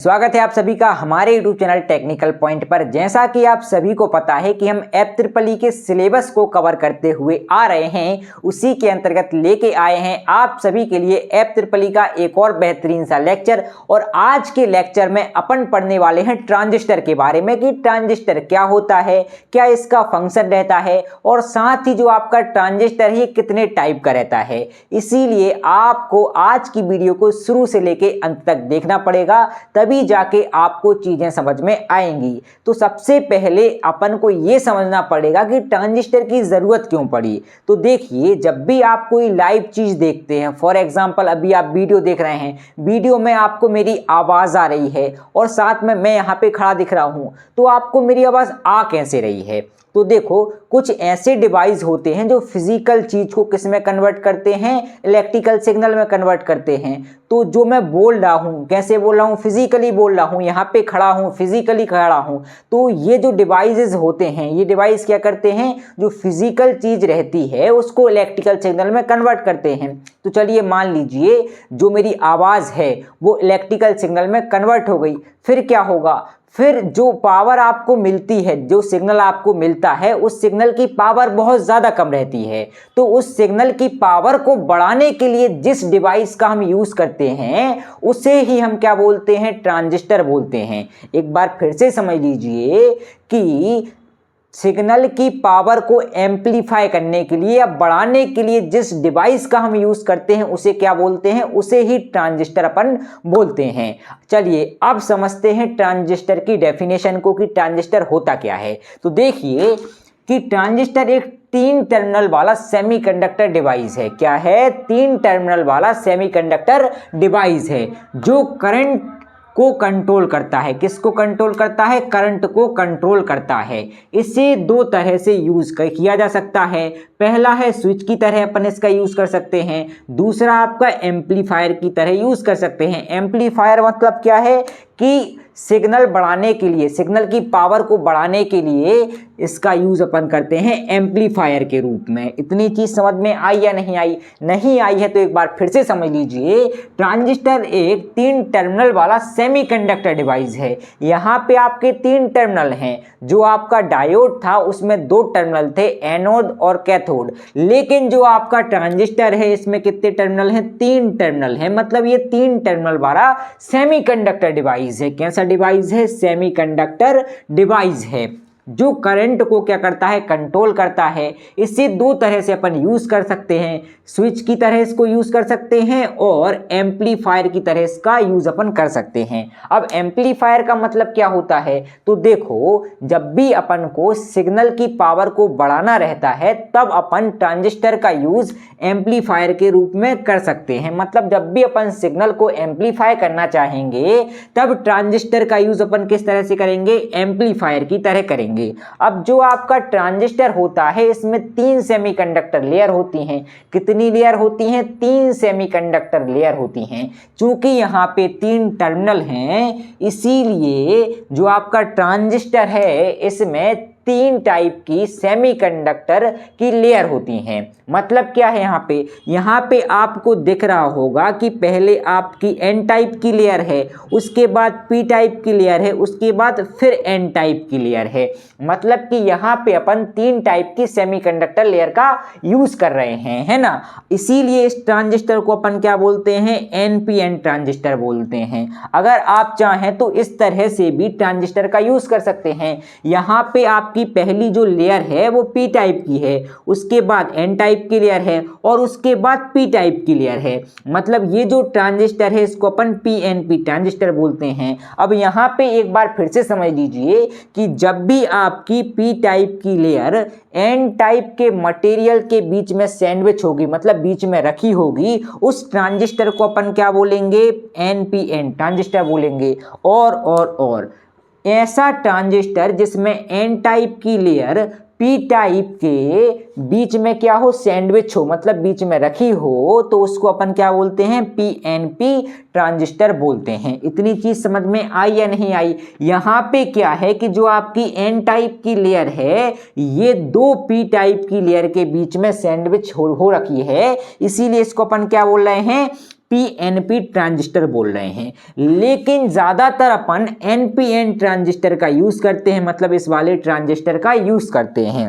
स्वागत है आप सभी का हमारे YouTube चैनल टेक्निकल पॉइंट पर। जैसा कि आप सभी को पता है कि हम FEEE के सिलेबस को कवर करते हुए आ रहे हैं, उसी के अंतर्गत लेके आए हैं आप सभी के लिए FEEE का एक और बेहतरीन सा लेक्चर। और आज के लेक्चर में अपन पढ़ने वाले हैं ट्रांजिस्टर के बारे में कि ट्रांजिस्टर क्या होता है, क्या इसका फंक्शन रहता है और साथ ही जो आपका ट्रांजिस्टर है कितने टाइप का रहता है। इसीलिए आपको आज की वीडियो को शुरू से लेके अंत तक देखना पड़ेगा, तभी जाके आपको चीजें समझ में आएंगी। तो सबसे पहले अपन को यह समझना पड़ेगा कि ट्रांजिस्टर की जरूरत क्यों पड़ी। तो देखिए, जब भी आप कोई लाइव चीज देखते हैं, फॉर एग्जांपल अभी आप वीडियो देख रहे हैं, वीडियो में आपको मेरी आवाज आ रही है और साथ में मैं यहाँ पे खड़ा दिख रहा हूं, तो आपको मेरी आवाज आ कैसे रही है। तो देखो, कुछ ऐसे डिवाइस होते हैं जो फिजिकल चीज को किस में कन्वर्ट करते हैं, इलेक्ट्रिकल सिग्नल में कन्वर्ट करते हैं। तो जो मैं बोल रहा हूं, कैसे बोल रहा हूं, फिजिकली बोल रहा हूं, यहाँ पे खड़ा हूं, फिजिकली खड़ा हूं। तो ये जो डिवाइसेस होते हैं, ये डिवाइस क्या करते हैं, जो फिजिकल चीज रहती है उसको इलेक्ट्रिकल सिग्नल में कन्वर्ट करते हैं। तो चलिए मान लीजिए जो मेरी आवाज है वो इलेक्ट्रिकल सिग्नल में कन्वर्ट हो गई, फिर क्या होगा, फिर जो पावर आपको मिलती है, जो सिग्नल आपको मिलता है, उस सिग्नल की पावर बहुत ज़्यादा कम रहती है। तो उस सिग्नल की पावर को बढ़ाने के लिए जिस डिवाइस का हम यूज़ करते हैं उसे ही हम क्या बोलते हैं, ट्रांजिस्टर बोलते हैं। एक बार फिर से समझ लीजिए कि सिग्नल की पावर को एम्पलीफाई करने के लिए या बढ़ाने के लिए जिस डिवाइस का हम यूज करते हैं उसे क्या बोलते हैं, उसे ही ट्रांजिस्टर अपन बोलते हैं। चलिए अब समझते हैं ट्रांजिस्टर की डेफिनेशन को कि ट्रांजिस्टर होता क्या है। तो देखिए कि ट्रांजिस्टर एक 3 टर्मिनल वाला सेमीकंडक्टर डिवाइस है। क्या है, 3 टर्मिनल वाला सेमीकंडक्टर डिवाइस है जो करंट को कंट्रोल करता है। किसको कंट्रोल करता है, करंट को कंट्रोल करता है। इसे 2 तरह से यूज किया जा सकता है। पहला है स्विच की तरह अपन इसका यूज कर सकते हैं, दूसरा आपका एम्पलीफायर की तरह यूज कर सकते हैं। एम्पलीफायर मतलब क्या है कि सिग्नल बढ़ाने के लिए, सिग्नल की पावर को बढ़ाने के लिए इसका यूज अपन करते हैं एम्पलीफायर के रूप में। इतनी चीज समझ में आई या नहीं आई? नहीं आई है तो एक बार फिर से समझ लीजिए। ट्रांजिस्टर एक 3 टर्मिनल वाला सेमीकंडक्टर डिवाइस है। यहाँ पे आपके 3 टर्मिनल हैं। जो आपका डायोड था उसमें 2 टर्मिनल थे, एनोड और कैथोड। लेकिन जो आपका ट्रांजिस्टर है इसमें कितने टर्मिनल हैं, 3 टर्मिनल हैं। मतलब ये 3 टर्मिनल वाला सेमीकंडक्टर डिवाइस है। कैसा डिवाइस है, सेमीकंडक्टर डिवाइस है जो करंट को क्या करता है, कंट्रोल करता है। इसे 2 तरह से अपन यूज कर सकते हैं, स्विच की तरह इसको यूज कर सकते हैं और एम्पलीफायर की तरह इसका यूज अपन कर सकते हैं। अब एम्पलीफायर का मतलब क्या होता है, तो देखो, जब भी अपन को सिग्नल की पावर को बढ़ाना रहता है तब अपन ट्रांजिस्टर का यूज एम्पलीफायर के रूप में कर सकते हैं। मतलब जब भी अपन सिग्नल को एम्पलीफाई करना चाहेंगे तब ट्रांजिस्टर का यूज अपन किस तरह से करेंगे, एम्पलीफायर की तरह करेंगे। अब जो आपका ट्रांजिस्टर होता है इसमें 3 सेमीकंडक्टर लेयर होती हैं। कितनी लेयर होती हैं, 3 सेमीकंडक्टर लेयर होती हैं। चूंकि यहाँ पे 3 टर्मिनल हैं, इसीलिए जो आपका ट्रांजिस्टर है इसमें 3 टाइप की सेमीकंडक्टर की लेयर होती हैं। मतलब क्या है, यहाँ पे आपको दिख रहा होगा कि पहले आपकी N टाइप की लेयर है, उसके बाद P टाइप की लेयर है, उसके बाद फिर N टाइप की लेयर है। मतलब कि यहाँ पे अपन 3 टाइप की सेमीकंडक्टर लेयर का यूज कर रहे हैं, है ना। इसीलिए इस ट्रांजिस्टर को अपन क्या बोलते हैं, NPN ट्रांजिस्टर बोलते हैं। अगर आप चाहें तो इस तरह से भी ट्रांजिस्टर का यूज कर सकते हैं। यहाँ पे आपकी पहली जो लेयर है वो P टाइप की है, उसके बाद N टाइप की लेयर है और उसके बाद P टाइप की लेयर है। मतलब ये जो ट्रांजिस्टर है इसको अपन PNP ट्रांजिस्टर बोलते हैं। अब यहाँ पे एक बार फिर से समझ लीजिए कि जब भी आपकी P टाइप की लेयर N टाइप के मटेरियल के बीच में सैंडविच होगी, मतलब बीच में रखी होगी, उस ट्रांजिस्टर को अपन क्या बोलेंगे, NPN ट्रांजिस्टर बोलेंगे। और ऐसा ट्रांजिस्टर जिसमें N टाइप की लेयर P टाइप के बीच में क्या हो, सैंडविच हो, मतलब बीच में रखी हो, तो उसको अपन क्या बोलते हैं, PNP ट्रांजिस्टर बोलते हैं। इतनी चीज समझ में आई या नहीं आई? यहाँ पे क्या है कि जो आपकी N टाइप की लेयर है ये 2 P टाइप की लेयर के बीच में सैंडविच हो रखी है, इसीलिए इसको अपन क्या बोल रहे हैं, PNP ट्रांजिस्टर बोल रहे हैं, लेकिन ज़्यादातर अपन NPN ट्रांजिस्टर का यूज़ करते हैं, मतलब इस वाले ट्रांजिस्टर का यूज़ करते हैं।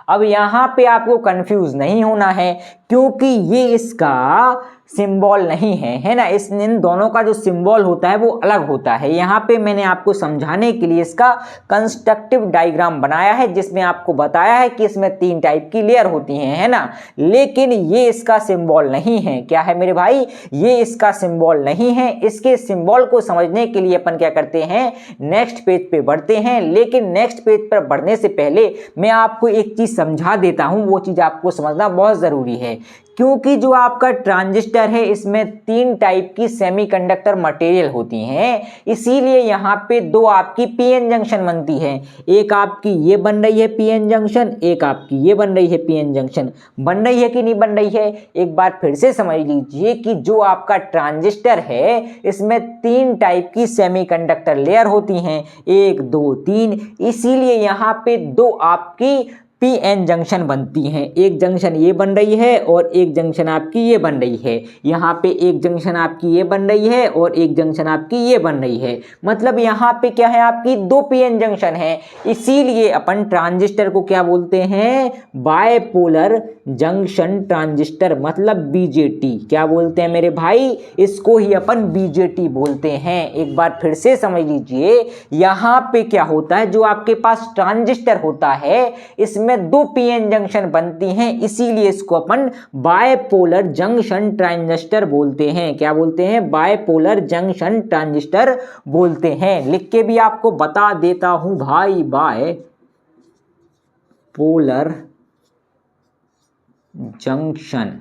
अब यहाँ पे आपको कंफ्यूज नहीं होना है, क्योंकि ये इसका सिंबल नहीं है ना। इन दोनों का जो सिंबल होता है वो अलग होता है। यहाँ पे मैंने आपको समझाने के लिए इसका कंस्ट्रक्टिव डायग्राम बनाया है, जिसमें आपको बताया है कि इसमें 3 टाइप की लेयर होती हैं, है ना। लेकिन ये इसका सिंबल नहीं है। क्या है मेरे भाई, ये इसका सिंबल नहीं है। इसके सिंबल को समझने के लिए अपन क्या करते हैं, नेक्स्ट पेज पे बढ़ते हैं। लेकिन नेक्स्ट पेज पर बढ़ने से पहले मैं आपको एक चीज समझा देता हूं, वो चीज आपको समझना बहुत जरूरी है। क्योंकि जो आपका ट्रांजिस्टर है इसमें 3 टाइप की सेमीकंडक्टर मटेरियल होती हैं, इसीलिए यहाँ पे 2 आपकी पीएन जंक्शन बनती है। एक आपकी ये बन रही है पीएन जंक्शन, एक आपकी ये बन रही है पीएन जंक्शन। बन रही है कि नहीं बन रही है, एक बार फिर से समझ लीजिए कि जो आपका ट्रांजिस्टर है इसमें 3 टाइप की सेमीकंडक्टर लेयर होती हैं, 1 2 3। इसीलिए यहाँ पे 2 आपकी पीएन जंक्शन बनती हैं। एक जंक्शन ये बन रही है और एक जंक्शन आपकी ये बन रही है। यहाँ पे एक जंक्शन आपकी ये बन रही है और एक जंक्शन आपकी ये बन रही है। मतलब यहाँ पे क्या है, आपकी 2 पीएन जंक्शन है। इसीलिए अपन ट्रांजिस्टर को क्या बोलते हैं, बायपोलर जंक्शन ट्रांजिस्टर, मतलब बीजेटी। क्या बोलते हैं मेरे भाई, इसको ही अपन बीजेटी बोलते हैं। एक बार फिर से समझ लीजिए, यहाँ पे क्या होता है, जो आपके पास ट्रांजिस्टर होता है इसमें 2 पीएन जंक्शन बनती हैं, इसीलिए इसको अपन बायपोलर जंक्शन ट्रांजिस्टर बोलते हैं। क्या बोलते हैं, बायपोलर जंक्शन ट्रांजिस्टर बोलते हैं। लिख के भी आपको बता देता हूं भाई, bipolar junction,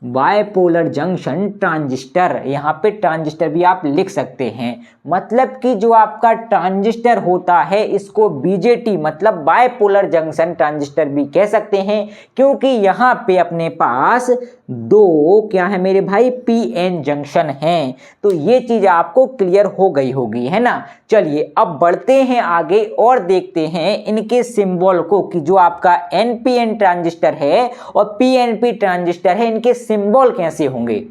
bipolar junction transistor. यहाँ पे ट्रांजिस्टर भी आप लिख सकते हैं। मतलब कि जो आपका ट्रांजिस्टर होता है इसको बीजेटी मतलब बायपोलर जंक्शन ट्रांजिस्टर भी कह सकते हैं, क्योंकि यहाँ पे अपने पास 2 क्या है मेरे भाई, पीएन जंक्शन हैं। तो ये चीज आपको क्लियर हो गई होगी, है ना। चलिए अब बढ़ते हैं आगे और देखते हैं इनके सिंबल को, कि जो आपका एनपीएन ट्रांजिस्टर है और पीएनपी ट्रांजिस्टर है, इनके सिंबल कैसे होंगे।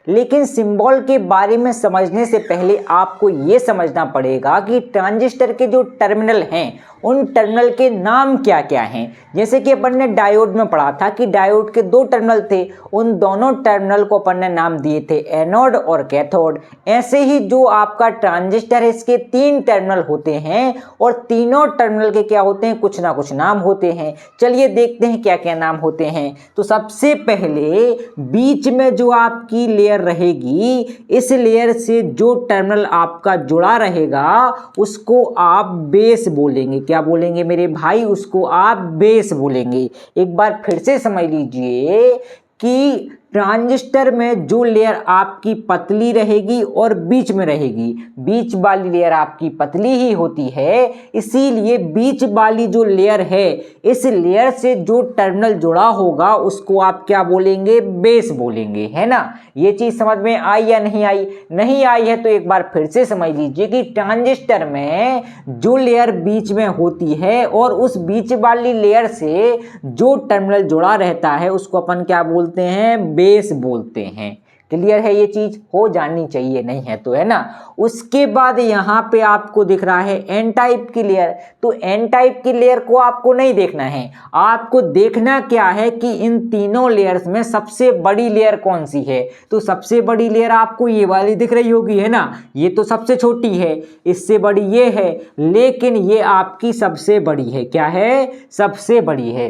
लेकिन सिंबल के बारे में समझने से पहले आपको यह समझना पड़ेगा कि ट्रांजिस्टर के जो टर्मिनल हैं उन टर्मिनल के नाम क्या क्या हैं। जैसे कि अपन ने डायोड में पढ़ा था कि डायोड के 2 टर्मिनल थे, उन दोनों टर्मिनल को अपन ने नाम दिए थे एनोड और कैथोड। ऐसे ही जो आपका ट्रांजिस्टर है इसके 3 टर्मिनल होते हैं और तीनों टर्मिनल के क्या होते हैं, कुछ ना कुछ नाम होते हैं। चलिए देखते हैं क्या क्या नाम होते हैं। तो सबसे पहले बीच में जो आपकी लेयर रहेगी, इस लेयर से जो टर्मिनल आपका जुड़ा रहेगा उसको आप बेस बोलेंगे। क्या बोलेंगे मेरे भाई, उसको आप बेस बोलेंगे। एक बार फिर से समझ लीजिए कि ट्रांजिस्टर में जो लेयर आपकी पतली रहेगी और बीच में रहेगी, बीच वाली लेयर आपकी पतली ही होती है, इसीलिए बीच वाली जो लेयर है इस लेयर से जो टर्मिनल जुड़ा होगा उसको आप क्या बोलेंगे, बेस बोलेंगे, है ना। ये चीज समझ में आई या नहीं आई, नहीं आई है तो एक बार फिर से समझ लीजिए कि ट्रांजिस्टर में जो लेयर बीच में होती है और उस बीच वाली लेयर से जो टर्मिनल जुड़ा रहता है उसको अपन क्या बोलते हैं, बेस बोलते हैं। क्लियर है, ये चीज हो जानी चाहिए, नहीं है तो, है ना। उसके बाद यहाँ पे आपको दिख रहा है एन टाइप की लेयर। तो एन टाइप की लेयर को आपको नहीं देखना है, आपको देखना क्या है कि इन तीनों लेयर्स में सबसे बड़ी लेयर कौन सी है। तो सबसे बड़ी लेयर आपको ये वाली दिख रही होगी, है ना। ये तो सबसे छोटी है, इससे बड़ी ये है, लेकिन ये आपकी सबसे बड़ी है। क्या है, सबसे बड़ी है।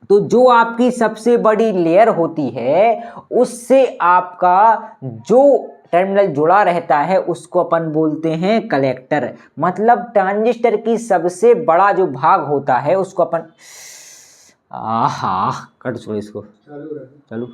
तो जो आपकी सबसे बड़ी लेयर होती है उससे आपका जो टर्मिनल जुड़ा रहता है उसको अपन बोलते हैं कलेक्टर। मतलब ट्रांजिस्टर की सबसे बड़ा जो भाग होता है उसको अपन कट छोड़ो इसको, चलो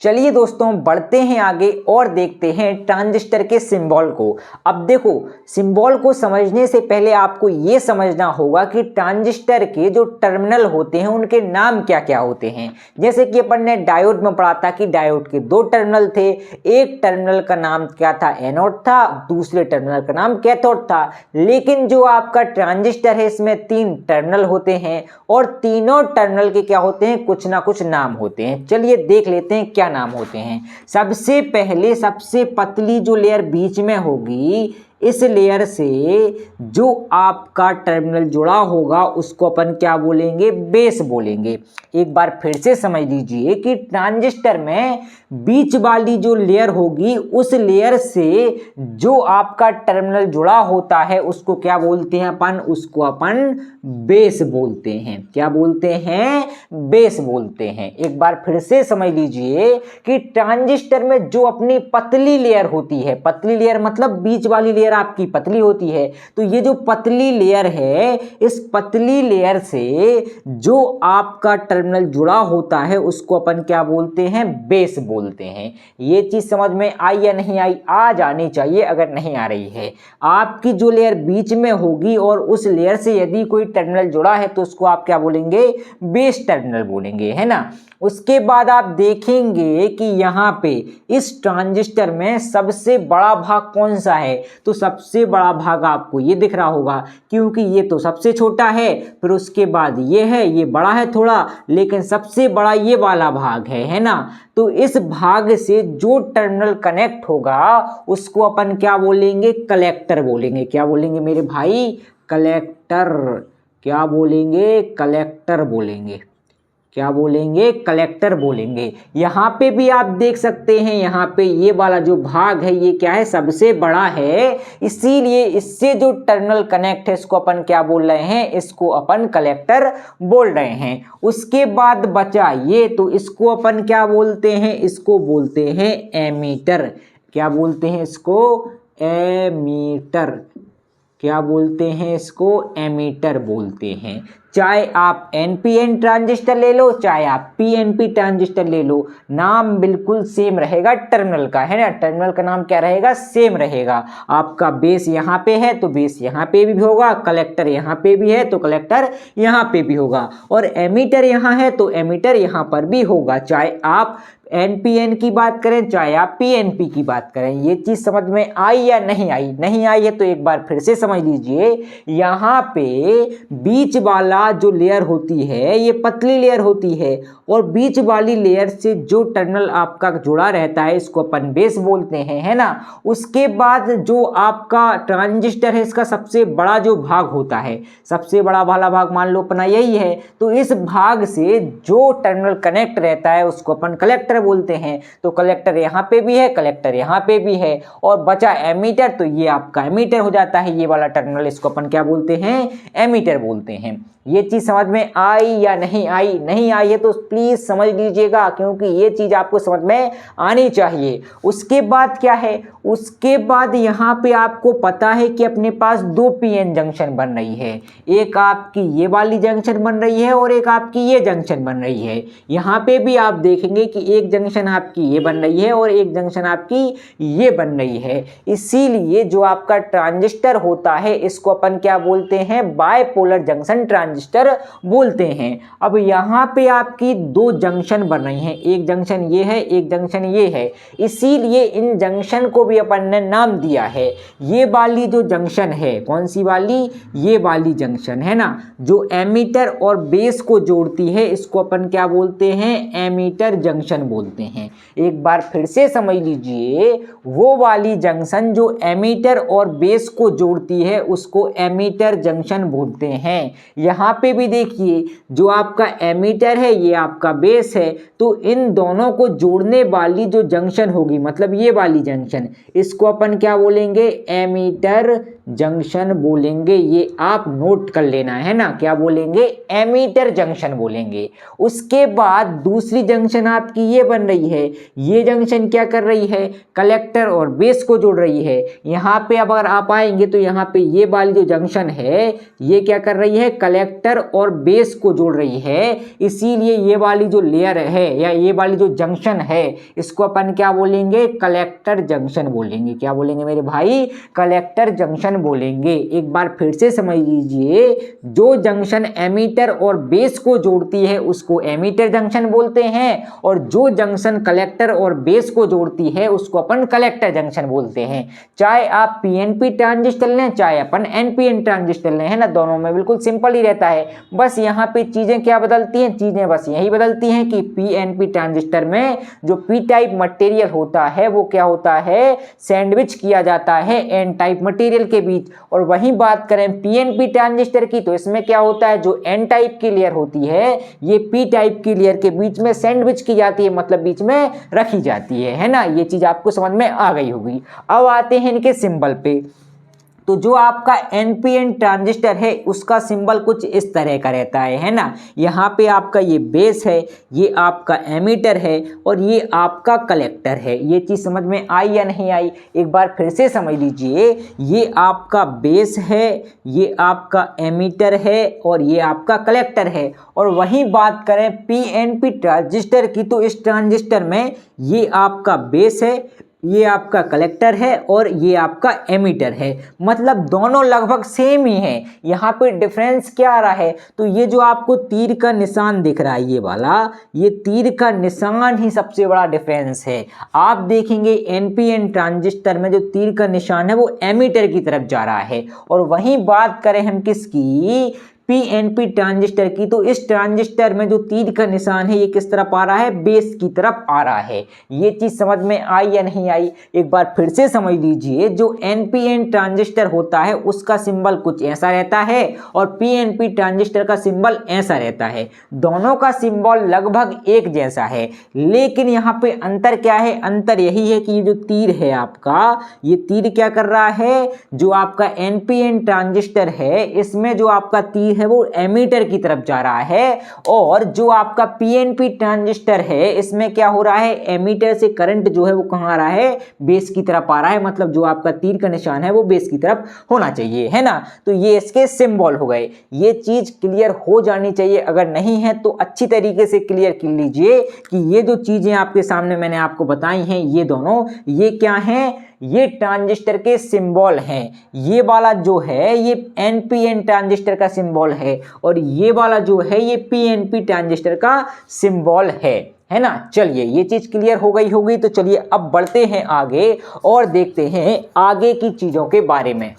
चलिए दोस्तों बढ़ते हैं आगे और देखते हैं ट्रांजिस्टर के सिंबल को। अब देखो, सिंबल को समझने से पहले आपको ये समझना होगा कि ट्रांजिस्टर के जो टर्मिनल होते हैं उनके नाम क्या क्या होते हैं। जैसे कि अपन ने डायोड में पढ़ा था कि डायोड के दो टर्मिनल थे, एक टर्मिनल का नाम क्या था, एनोड था, दूसरे टर्मिनल का नाम कैथोड था। लेकिन जो आपका ट्रांजिस्टर है इसमें 3 टर्मिनल होते हैं और तीनों टर्मिनल के क्या होते हैं, कुछ ना कुछ नाम होते हैं। चलिए देख लेते हैं क्या नाम होते हैं। सबसे पहले सबसे पतली जो लेयर बीच में होगी, इस लेयर से जो आपका टर्मिनल जुड़ा होगा उसको अपन क्या बोलेंगे, बेस बोलेंगे। एक बार फिर से समझ लीजिए कि ट्रांजिस्टर में बीच वाली जो लेयर होगी उस लेयर से जो आपका टर्मिनल जुड़ा होता है उसको क्या बोलते हैं अपन, उसको अपन बेस बोलते हैं। क्या बोलते हैं, बेस बोलते हैं। एक बार फिर से समझ लीजिए कि ट्रांजिस्टर में जो अपनी पतली लेयर होती है, पतली लेयर मतलब बीच वाली लेयर आपकी पतली होती है, तो ये जो पतली लेयर है इस पतली लेयर से जो आपका टर्मिनल जुड़ा होता है उसको अपन क्या बोलते हैं, बेस बोलते हैं। ये चीज समझ में आई या नहीं आई, आ जानी चाहिए। अगर नहीं आ रही है, आपकी जो लेयर बीच में होगी और उस लेयर से यदि कोई टर्मिनल जुड़ा है तो उसको आप क्या बोलेंगे, बेस टर्मिनल बोलेंगे, है ना। उसके बाद आप देखेंगे कि यहाँ पे इस ट्रांजिस्टर में सबसे बड़ा भाग कौन सा है, तो सबसे बड़ा भाग आपको ये दिख रहा होगा, क्योंकि ये तो सबसे छोटा है, फिर उसके बाद ये है, ये बड़ा है थोड़ा, लेकिन सबसे बड़ा ये वाला भाग है ना। तो इस भाग से जो टर्मिनल कनेक्ट होगा उसको अपन क्या बोलेंगे, कलेक्टर बोलेंगे। क्या बोलेंगे मेरे भाई, कलेक्टर। क्या बोलेंगे, कलेक्टर बोलेंगे। क्या बोलेंगे, कलेक्टर बोलेंगे। यहाँ पे भी आप देख सकते हैं, यहाँ पे ये वाला जो भाग है ये क्या है, सबसे बड़ा है, इसीलिए इससे जो टर्मिनल कनेक्ट है इसको अपन क्या बोल रहे हैं, इसको अपन कलेक्टर बोल रहे हैं। उसके बाद बचा ये, तो इसको अपन क्या बोलते हैं, इसको बोलते हैं एमीटर। क्या बोलते हैं इसको, एमीटर। क्या बोलते हैं इसको, एमीटर बोलते हैं। चाहे आप एनपीएन ट्रांजिस्टर ले लो, चाहे आप पीएनपी ट्रांजिस्टर ले लो, नाम बिल्कुल सेम रहेगा टर्मिनल का, है ना। टर्मिनल का नाम क्या रहेगा, सेम रहेगा। आपका बेस यहाँ पे है तो बेस यहाँ पे भी होगा, कलेक्टर यहाँ पे भी है तो कलेक्टर यहाँ पे भी होगा, और एमीटर यहाँ है तो एमीटर यहाँ पर भी होगा। चाहे आप एनपीएन की बात करें, चाहे आप पीएनपी की बात करें। ये चीज समझ में आई या नहीं आई, नहीं आई है तो एक बार फिर से समझ लीजिए। यहाँ पे बीच वाला जो लेयर होती है ये पतली लेयर होती है, और बीच वाली लेयर से जो टर्मिनल आपका जुड़ा रहता है इसको अपन बेस बोलते हैं, है ना। उसके बाद जो आपका ट्रांजिस्टर है इसका सबसे बड़ा जो भाग होता है, सबसे बड़ा वाला भाग मान लो अपना यही है, तो इस भाग से जो टर्मिनल कनेक्ट रहता है उसको अपन कलेक्टर बोलते हैं। तो कलेक्टर यहाँ पे भी है, कलेक्टर यहाँ पे भी है, और बचा एमीटर, तो ये आपका एमीटर हो जाता है। ये वाला टर्मिनल इसको अपन क्या बोलते हैं, एमीटर बोलते हैं। ये चीज समझ में आई या नहीं आई, नहीं आई है तो प्लीज समझ लीजिएगा, क्योंकि ये चीज आपको समझ में आनी चाहिए। उसके बाद क्या है, उसके बाद यहाँ पे आपको पता है कि अपने पास 2 पीएन जंक्शन बन रही है। एक आपकी ये वाली जंक्शन बन रही है और एक आपकी ये जंक्शन बन रही है। यहाँ पे भी आप देखेंगे कि एक जंक्शन आपकी ये बन रही है और एक जंक्शन आपकी ये बन रही है। इसीलिए जो आपका ट्रांजिस्टर होता है इसको अपन क्या बोलते हैं, बायपोलर जंक्शन ट्रांजिस्टर बोलते हैं। अब यहाँ पे आपकी 2 जंक्शन बन रही हैं, एक जंक्शन ये है, एक जंक्शन ये है, इसीलिए इन जंक्शन को भी अपन ने नाम दिया है। ये वाली जो जंक्शन है, कौन सी वाली, ये वाली जंक्शन है ना, जो एमीटर और बेस को जोड़ती है, इसको अपन क्या बोलते हैं, एमीटर जंक्शन बोलते हैं। एक बार फिर से समझ लीजिए, वो वाली जंक्शन जो एमीटर और बेस को जोड़ती है उसको एमीटर जंक्शन बोलते हैं। यहाँ पे भी देखिए, जो आपका एमीटर है ये आपका बेस है, तो इन दोनों को जोड़ने वाली जो जंक्शन होगी, मतलब ये वाली जंक्शन, इसको अपन क्या बोलेंगे, एमीटर जंक्शन बोलेंगे। ये आप नोट कर लेना, है ना। क्या बोलेंगे, एमीटर जंक्शन बोलेंगे। उसके बाद दूसरी जंक्शन आपकी ये बन रही है, ये जंक्शन क्या कर रही है, कलेक्टर और बेस को जोड़ रही है। यहाँ पे अगर आप आएंगे तो यहाँ पे ये वाली जो जंक्शन है ये क्या कर रही है, कलेक्टर कलेक्टर और बेस को जोड़ रही है, इसीलिए ये वाली जो लेयर है या ये वाली जो जंक्शन है इसको अपन क्या बोलेंगे, कलेक्टर जंक्शन बोलेंगे। क्या बोलेंगे मेरे भाई, कलेक्टर जंक्शन बोलेंगे। एक बार फिर से समझ लीजिए, जो जंक्शन एमीटर और बेस को जोड़ती है उसको एमीटर जंक्शन बोलते हैं, और जो जंक्शन कलेक्टर और बेस को जोड़ती है उसको अपन कलेक्टर जंक्शन बोलते हैं। चाहे आप पीएनपी ट्रांजिस्टर लें चाहे अपन एनपीएन ट्रांजिस्टर लें, है ना, दोनों में बिल्कुल सिंपल ही रहता है। बस यहाँ पे चीजें क्या बदलती हैं, चीजें बस यही बदलती हैं कि पीएनपी ट्रांजिस्टर में जो पी टाइप मटेरियल होता है वो क्या होता है, सैंडविच किया जाता है एन टाइप मटेरियल के बीच। और वहीं बात करें पीएनपी ट्रांजिस्टर की तो इसमें क्या होता है, जो एन टाइप की लेयर होती है ये पी टाइप की लेयर के बीच में सैंडविच की जाती है, मतलब बीच में रखी जाती है ना। ये चीज आपको समझ में आ गई होगी। अब आते हैं इनके सिंबल पे। तो जो आपका एनपीएन ट्रांजिस्टर है उसका सिंबल कुछ इस तरह का रहता है ना। यहाँ पे आपका ये बेस है, ये आपका एमीटर है और ये आपका कलेक्टर है। ये चीज़ समझ में आई या नहीं आई, एक बार फिर से समझ लीजिए। ये आपका बेस है, ये आपका एमीटर है और ये आपका कलेक्टर है। और वहीं बात करें पीएनपी ट्रांजिस्टर की तो इस ट्रांजिस्टर में ये आपका बेस है, ये आपका कलेक्टर है और ये आपका एमीटर है, मतलब दोनों लगभग सेम ही हैं। यहाँ पे डिफरेंस क्या आ रहा है, तो ये जो आपको तीर का निशान दिख रहा है ये वाला, ये तीर का निशान ही सबसे बड़ा डिफरेंस है। आप देखेंगे एनपीएन ट्रांजिस्टर में जो तीर का निशान है वो एमीटर की तरफ जा रहा है, और वहीं बात करें हम किसकी, पीएनपी ट्रांजिस्टर की, तो इस ट्रांजिस्टर में जो तीर का निशान है ये किस तरफ आ रहा है, बेस की तरफ आ रहा है। ये चीज समझ में आई या नहीं आई, एक बार फिर से समझ लीजिए। जो एनपीएन ट्रांजिस्टर होता है उसका सिंबल कुछ ऐसा रहता है और पीएनपी ट्रांजिस्टर का सिंबल ऐसा रहता है। दोनों का सिंबल लगभग एक जैसा है, लेकिन यहाँ पे अंतर क्या है, अंतर यही है कि ये जो तीर है आपका, ये तीर क्या कर रहा है, जो आपका एनपीएन ट्रांजिस्टर है इसमें जो आपका तीर है वो एमीटर की तरफ जा रहा है, और जो आपका पीएनपी ट्रांजिस्टर है इसमें क्या हो रहा है, एमीटर से करंट जो है वो कहाँ आ रहा है, बेस की तरफ आ रहा है। मतलब जो आपका तीर का निशान है वो बेस की तरफ होना चाहिए, है ना। तो ये इसके सिंबल हो गए। ये चीज क्लियर हो जानी चाहिए, अगर नहीं है तो अच्छी तरीके से क्लियर कर लीजिए कि ये जो चीजें आपके सामने मैंने आपको बताई हैं ये दोनों, ये क्या हैं, ये ट्रांजिस्टर के सिंबल हैं। ये वाला जो है ये एनपीएन ट्रांजिस्टर का सिंबल है और ये वाला जो है ये पीएनपी ट्रांजिस्टर का सिंबल है ना। चलिए ये चीज क्लियर हो गई होगी, तो चलिए अब बढ़ते हैं आगे और देखते हैं आगे की चीजों के बारे में।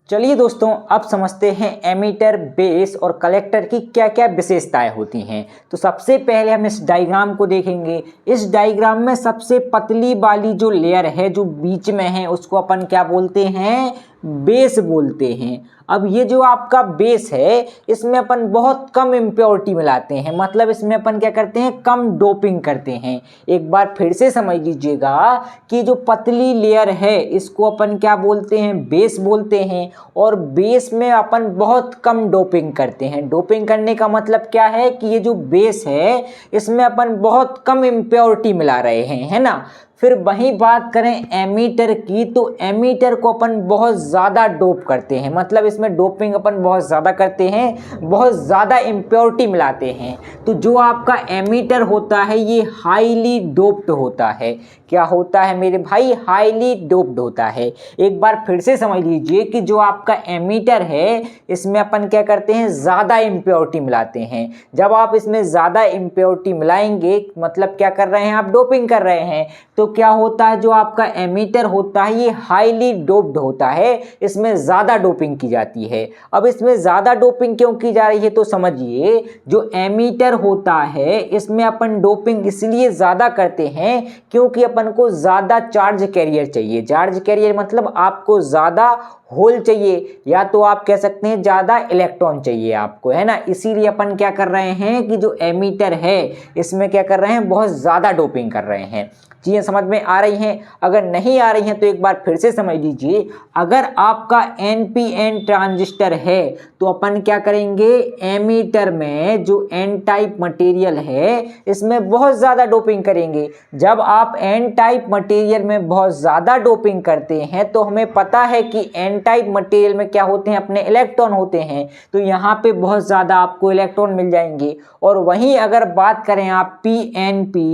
चलिए दोस्तों अब समझते हैं एमीटर, बेस और कलेक्टर की क्या क्या विशेषताएं होती हैं। तो सबसे पहले हम इस डायग्राम को देखेंगे। इस डायग्राम में सबसे पतली वाली जो लेयर है जो बीच में है उसको अपन क्या बोलते हैं, बेस बोलते हैं। अब ये जो आपका बेस है इसमें अपन बहुत कम इम्प्योरिटी मिलाते हैं, मतलब इसमें अपन क्या करते हैं, कम डोपिंग करते हैं। एक बार फिर से समझ लीजिएगा कि जो पतली लेयर है इसको अपन क्या बोलते हैं, बेस बोलते हैं, और बेस में अपन बहुत कम डोपिंग करते हैं। डोपिंग करने का मतलब क्या है कि ये जो बेस है इसमें अपन बहुत कम इम्प्योरिटी मिला रहे हैं, है ना। फिर वही बात करें एमीटर की, तो एमीटर को अपन बहुत ज़्यादा डोप करते हैं, मतलब इसमें डोपिंग अपन बहुत ज़्यादा करते हैं, बहुत ज़्यादा इम्प्योरिटी मिलाते हैं। तो जो आपका एमीटर होता है ये हाईली डोप्ड होता है। क्या होता है मेरे भाई, हाईली डोप्ड होता है। एक बार फिर से समझ लीजिए कि जो आपका एमीटर है इसमें अपन क्या करते हैं, ज़्यादा इम्प्योरिटी मिलाते हैं। जब आप इसमें ज़्यादा इम्प्योरिटी मिलाएंगे मतलब क्या कर रहे हैं, आप डोपिंग कर रहे हैं। तो क्या होता है, जो आपका एमीटर होता है ये हाईली डोप्ड होता है, इसमें ज़्यादा डोपिंग की जाती है। अब इसमें ज़्यादा डोपिंग क्यों की जा रही है, तो समझिए जो एमीटर होता है इसमें अपन डोपिंग इसलिए ज़्यादा करते हैं क्योंकि अपन को ज़्यादा चार्ज कैरियर चाहिए। चार्ज कैरियर मतलब आपको ज़्यादा होल चाहिए, या तो आप कह सकते हैं ज़्यादा इलेक्ट्रॉन चाहिए आपको, है ना। इसीलिए अपन क्या कर रहे हैं कि जो एमीटर है इसमें क्या कर रहे हैं, बहुत ज़्यादा डोपिंग कर रहे हैं। चीज़ें समझ में आ रही हैं? अगर नहीं आ रही हैं तो एक बार फिर से समझ लीजिए। अगर आपका NPN ट्रांजिस्टर है तो अपन क्या करेंगे, एमीटर में जो N टाइप मटेरियल है इसमें बहुत ज़्यादा डोपिंग करेंगे। जब आप N टाइप मटेरियल में बहुत ज़्यादा डोपिंग करते हैं तो हमें पता है कि N टाइप मटेरियल में क्या होते हैं, अपने इलेक्ट्रॉन होते हैं, तो यहाँ पे बहुत ज़्यादा आपको इलेक्ट्रॉन मिल जाएंगे। और वहीं अगर बात करें आप PNP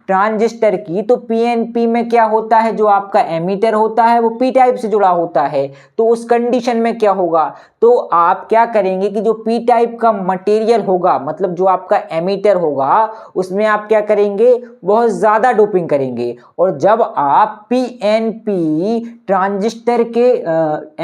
ट्रांजिस्टर की, तो PNP में क्या होता है, जो आपका एमीटर होता है वो P टाइप से जुड़ा होता है। तो उस कंडीशन में क्या होगा, तो आप क्या करेंगे कि जो P टाइप का मटेरियल होगा, मतलब जो आपका एमीटर होगा, उसमें आप क्या करेंगे, बहुत ज़्यादा डोपिंग करेंगे। और जब आप PNP ट्रांजिस्टर के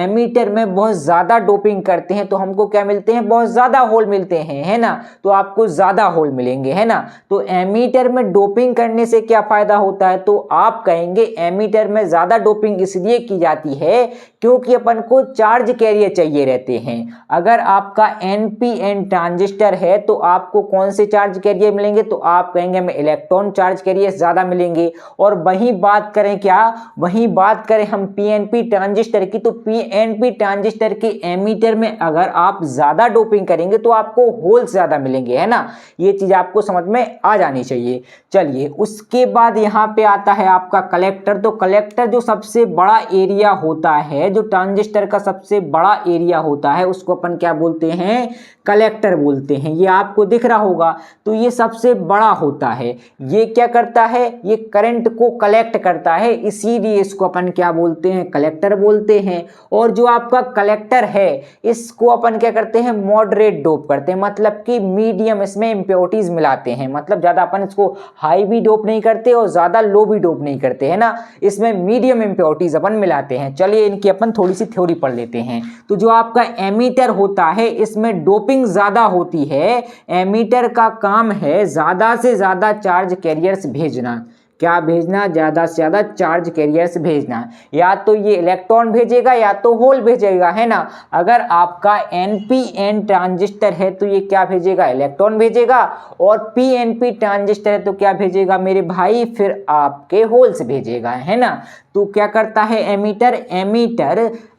एमीटर में बहुत ज़्यादा डोपिंग करते हैं तो हमको क्या मिलते हैं, बहुत ज़्यादा होल मिलते हैं, है ना। तो आपको ज़्यादा होल मिलेंगे, है ना। तो एमीटर में डोपिंग करने से क्या फ़ायदा होता है, तो आप कहेंगे एमीटर में ज़्यादा डोपिंग इसलिए की जाती है क्योंकि अपन को चार्ज कैरियर चाहिए रहते हैं। अगर आपका NPN ट्रांजिस्टर है तो आपको कौन से चार्ज कैरियर मिलेंगे, तो आप कहेंगे हमें इलेक्ट्रॉन चार्ज कैरियर ज़्यादा मिलेंगे। और वहीं बात करें क्या, वहीं बात करें हम PNP ट्रांजिस्टर की, तो PNP ट्रांजिस्टर के एमीटर में अगर आप ज़्यादा डोपिंग करेंगे तो आपको होल्स ज़्यादा मिलेंगे, है ना। ये चीज़ आपको समझ में आ जानी चाहिए। चलिए, उसके बाद यहाँ पे आता है आपका कलेक्टर। तो कलेक्टर जो सबसे बड़ा एरिया होता है, जो ट्रांजिस्टर का सबसे बड़ा एरिया होता है, उसको अपन क्या बोलते हैं, कलेक्टर बोलते हैं। ये आपको दिख रहा होगा, तो ये सबसे बड़ा होता है। ये क्या करता है, ये करंट को कलेक्ट करता है, इसीलिए इसको अपन क्या बोलते हैं, कलेक्टर बोलते हैं। और जो आपका कलेक्टर है इसको अपन क्या करते हैं, मॉडरेट डोप करते हैं, मतलब कि मीडियम इसमें इंप्योरिटीज मिलाते हैं। मतलब ज़्यादा अपन इसको हाई भी डोप नहीं करते और ज़्यादा लो भी डोप नहीं करते, है ना। इसमें मीडियम इंप्योरिटीज अपन मिलाते हैं। चलिए, इनकी अपन थोड़ी सी थ्योरी पढ़ लेते हैं। तो जो आपका एमीटर होता है इसमें डोपिंग ज़्यादा होती है। एमीटर का काम है ज़्यादा से ज़्यादा चार्ज कैरियर्स भेजना। क्या भेजना, ज़्यादा से ज़्यादा चार्ज कैरियर्स भेजना। या तो ये इलेक्ट्रॉन भेजेगा या तो होल भेजेगा, है ना। अगर आपका NPN ट्रांजिस्टर है तो ये क्या भेजेगा, इलेक्ट्रॉन भेजेगा। और PNP ट्रांजिस्टर है तो क्या भेजेगा मेरे भाई, फिर आपके होल्स भेजेगा, है ना। तो क्या करता है एमीटर,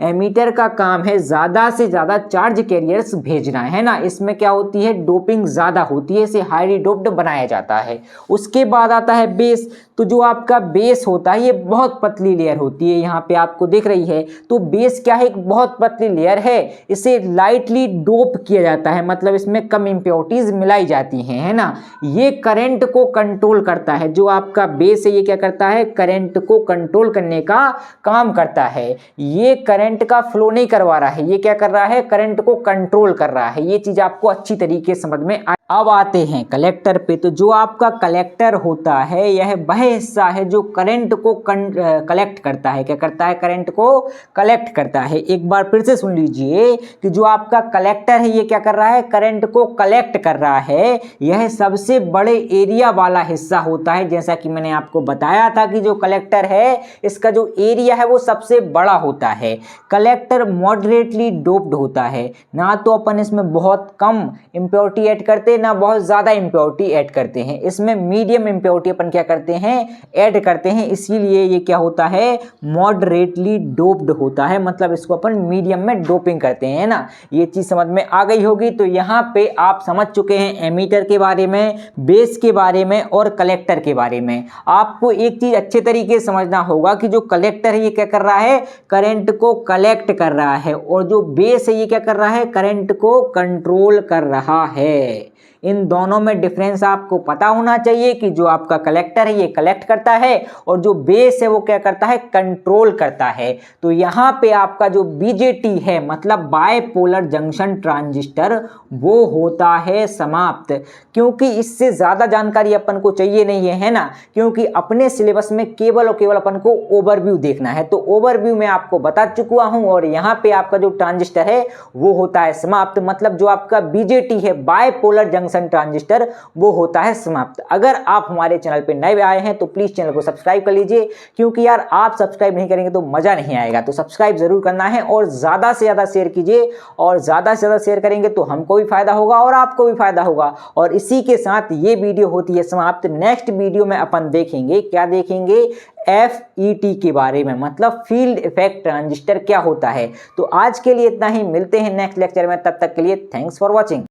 एमीटर का काम है ज़्यादा से ज़्यादा चार्ज कैरियर्स भेजना, है ना। इसमें क्या होती है, डोपिंग ज़्यादा होती है, इसे हाईली डोप्ड बनाया जाता है। उसके बाद आता है बेस। तो जो आपका बेस होता है ये बहुत पतली लेयर होती है, यहाँ पे आपको दिख रही है। तो बेस क्या है, एक बहुत पतली लेयर है, इसे लाइटली डोप किया जाता है, मतलब इसमें कम इंप्योरिटीज मिलाई जाती हैं, है ना। ये करंट को कंट्रोल करता है। जो आपका बेस है ये क्या करता है, करंट को कंट्रोल करने का काम करता है। ये करंट का फ्लो नहीं करवा रहा है, ये क्या कर रहा है, करंट को कंट्रोल कर रहा है। ये चीज आपको अच्छी तरीके से समझ में अब आते हैं कलेक्टर पे। तो जो आपका कलेक्टर होता है यह वह हिस्सा है जो करंट को कलेक्ट करता है। क्या करता है, करंट को कलेक्ट करता है। एक बार फिर से सुन लीजिए कि जो आपका कलेक्टर है ये क्या कर रहा है, करंट को कलेक्ट कर रहा है। यह सबसे बड़े एरिया वाला हिस्सा होता है। जैसा कि मैंने आपको बताया था कि जो कलेक्टर है इसका जो एरिया है वो सबसे बड़ा होता है। कलेक्टर मॉडरेटली डोप्ड होता है, ना तो अपन इसमें बहुत कम इंप्योरिटी ऐड करते ना बहुत ज़्यादा इंप्योरिटी ऐड करते हैं। इसमें मीडियम इंप्योरिटी अपन क्या करते हैं, ऐड करते हैं। इसीलिए ये क्या होता है, मॉडरेटली डोप्ड होता है, मतलब इसको अपन मीडियम में डोपिंग करते हैं, ना। ये चीज़ समझ में आ गई होगी। तो यहाँ पे आप समझ चुके हैं एमीटर के बारे में, बेस के बारे में और कलेक्टर के बारे में। आपको एक चीज़ अच्छे तरीके से समझना होगा कि जो कलेक्टर है ये क्या कर रहा है, करंट को कलेक्ट कर रहा है, और जो बेस है ये क्या कर रहा है, करंट को कंट्रोल कर रहा है। इन दोनों में डिफरेंस आपको पता होना चाहिए कि जो आपका कलेक्टर है ये कलेक्ट करता है और जो बेस है वो क्या करता है, कंट्रोल करता है। तो यहाँ पे आपका जो BJT है मतलब बायपोलर जंक्शन ट्रांजिस्टर, वो होता है समाप्त। क्योंकि इससे ज़्यादा जानकारी अपन को चाहिए नहीं है ना, क्योंकि अपने सिलेबस में केवल और केवल अपन को ओवरव्यू देखना है। तो ओवरव्यू में आपको बता चुका हूँ। और यहाँ पे आपका जो ट्रांजिस्टर है वो होता है समाप्त, मतलब जो आपका BJT है बायपोलर जंक्शन जंक्शन ट्रांजिस्टर वो होता है समाप्त। अगर आप हमारे चैनल पे नए आए हैं तो प्लीज़ चैनल को सब्सक्राइब कर लीजिए, क्योंकि यार आप सब्सक्राइब नहीं करेंगे तो मज़ा नहीं आएगा। तो सब्सक्राइब ज़रूर करना है और ज़्यादा से ज़्यादा शेयर कीजिए, और ज़्यादा से ज़्यादा शेयर करेंगे तो हमको भी फ़ायदा होगा और आपको भी फ़ायदा होगा। और इसी के साथ ये वीडियो होती है समाप्त। नेक्स्ट वीडियो में अपन देखेंगे, क्या देखेंगे, FET के बारे में, मतलब फील्ड इफेक्ट ट्रांजिस्टर क्या होता है। तो आज के लिए इतना ही, मिलते हैं नेक्स्ट लेक्चर में, तब तक के लिए थैंक्स फॉर वॉचिंग।